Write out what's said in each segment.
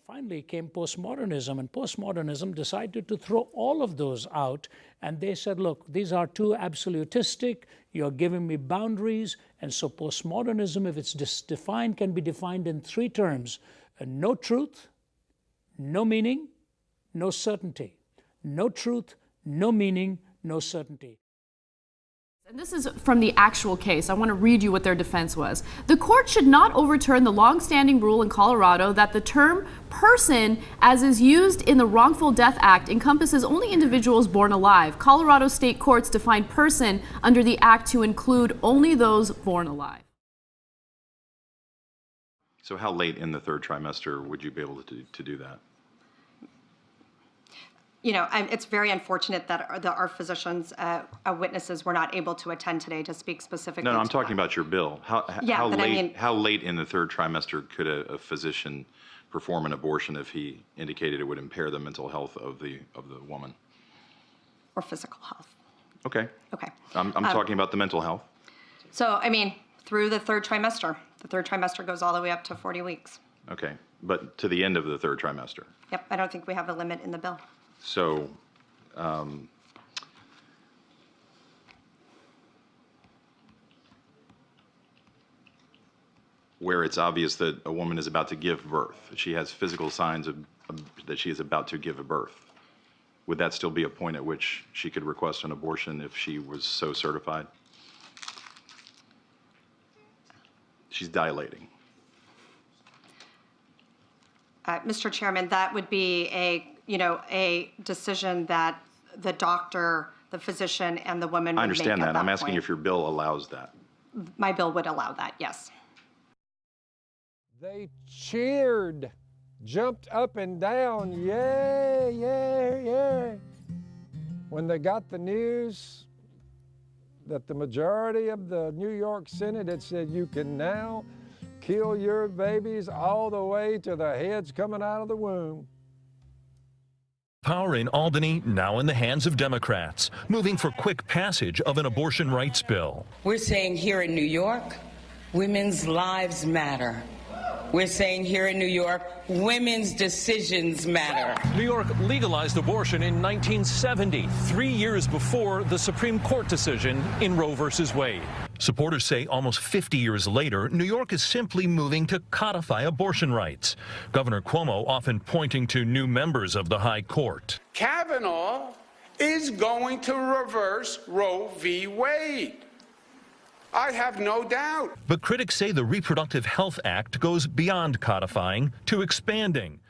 finally came postmodernism, and postmodernism decided to throw all of those out, and they said, look, these are too absolutistic, you're giving me boundaries, and so postmodernism, if it's defined, can be defined in three terms: no truth, no meaning, no certainty. No truth, no meaning, no certainty. And this is from the actual case. I want to read you what their defense was. The court should not overturn the long-standing rule in Colorado that the term person, as is used in the Wrongful Death Act, encompasses only individuals born alive. Colorado state courts define person under the act to include only those born alive. So how late in the third trimester would you be able to do that? You know, it's very unfortunate that our physicians, witnesses, were not able to attend today to speak specifically. No, I'm talking about your bill. How late in the third trimester could a physician perform an abortion if he indicated it would impair the mental health of the woman? Or physical health. Okay. Okay. I'm talking about the mental health. So, I mean, through the third trimester. The third trimester goes all the way up to 40 weeks. Okay, but to the end of the third trimester. Yep, I don't think we have a limit in the bill. So, where it's obvious that a woman is about to give birth, she has physical signs that she is about to give a birth, would that still be a point at which she could request an abortion if she was so certified? She's dilating. Mr. Chairman, that would be a decision that the doctor, the physician, and the woman would make. I understand that. I'm asking point. if your bill allows that. My bill would allow that, yes. They cheered, jumped up and down, yay, yay, yay, when they got the news that the majority of the New York Senate had said you can now kill your babies all the way to the heads coming out of the womb. Power in Albany now in the hands of Democrats, moving for quick passage of an abortion rights bill. We're saying here in New York, women's lives matter. We're saying here in New York, women's decisions matter. New York legalized abortion in 1970, 3 years before the Supreme Court decision in Roe versus Wade. Supporters say almost 50 years later, New York is simply moving to codify abortion rights. Governor Cuomo often pointing to new members of the High Court. Kavanaugh is going to reverse Roe v. Wade. I have no doubt. But critics say the Reproductive Health Act goes beyond codifying to expanding.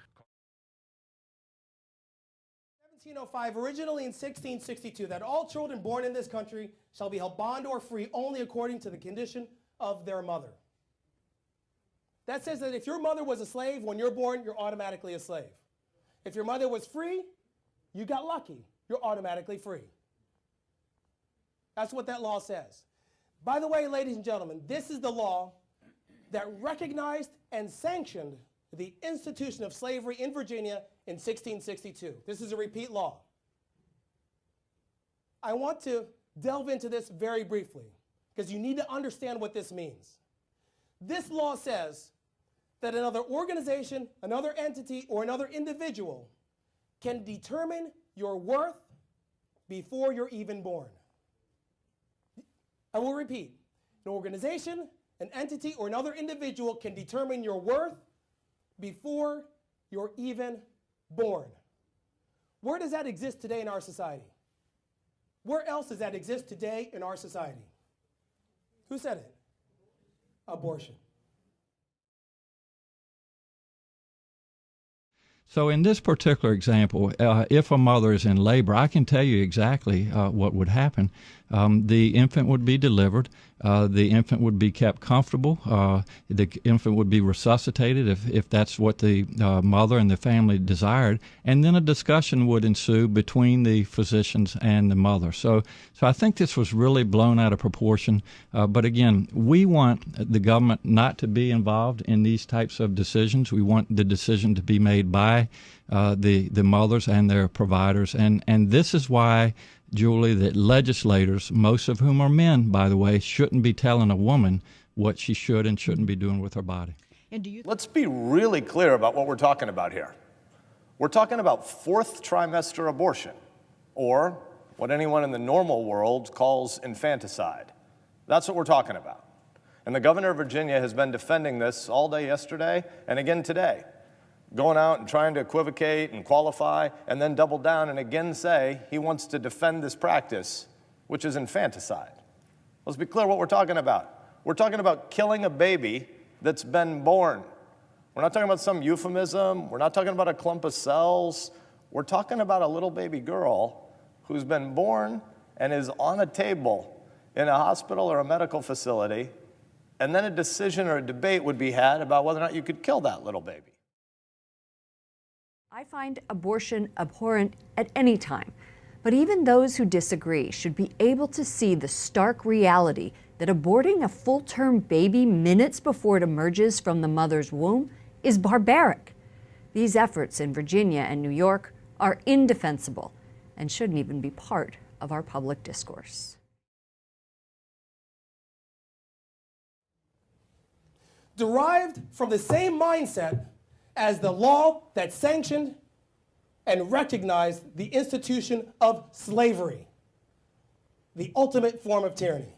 1705, originally in 1662, that all children born in this country shall be held bond or free only according to the condition of their mother. That says that if your mother was a slave, when you're born, you're automatically a slave. If your mother was free, you got lucky. You're automatically free. That's what that law says. By the way, ladies and gentlemen, this is the law that recognized and sanctioned the institution of slavery in Virginia in 1662. This is a repeat law. I want to delve into this very briefly because you need to understand what this means. This law says that another organization, another entity, or another individual can determine your worth before you're even born. I will repeat. An organization, an entity, or another individual can determine your worth before you're even born. Where does that exist today in our society? Where else does that exist today in our society? Who said it? Abortion. So in this particular example, if a mother is in labor, I can tell you exactly what would happen. The infant would be delivered. The infant would be kept comfortable. The infant would be resuscitated if that's what the mother and the family desired. And then a discussion would ensue between the physicians and the mother. So I think this was really blown out of proportion. But again, we want the government not to be involved in these types of decisions. We want the decision to be made by the mothers and their providers. And this is why, Julie, that legislators, most of whom are men, by the way, shouldn't be telling a woman what she should and shouldn't be doing with her body. Let's be really clear about what we're talking about here. We're talking about fourth trimester abortion, or what anyone in the normal world calls infanticide. That's what we're talking about. And the governor of Virginia has been defending this all day yesterday and again today, going out and trying to equivocate and qualify and then double down and again say he wants to defend this practice, which is infanticide. Let's be clear what we're talking about. We're talking about killing a baby that's been born. We're not talking about some euphemism. We're not talking about a clump of cells. We're talking about a little baby girl who's been born and is on a table in a hospital or a medical facility, and then a decision or a debate would be had about whether or not you could kill that little baby. I find abortion abhorrent at any time, but even those who disagree should be able to see the stark reality that aborting a full-term baby minutes before it emerges from the mother's womb is barbaric. These efforts in Virginia and New York are indefensible and shouldn't even be part of our public discourse. Derived from the same mindset as the law that sanctioned and recognized the institution of slavery, the ultimate form of tyranny.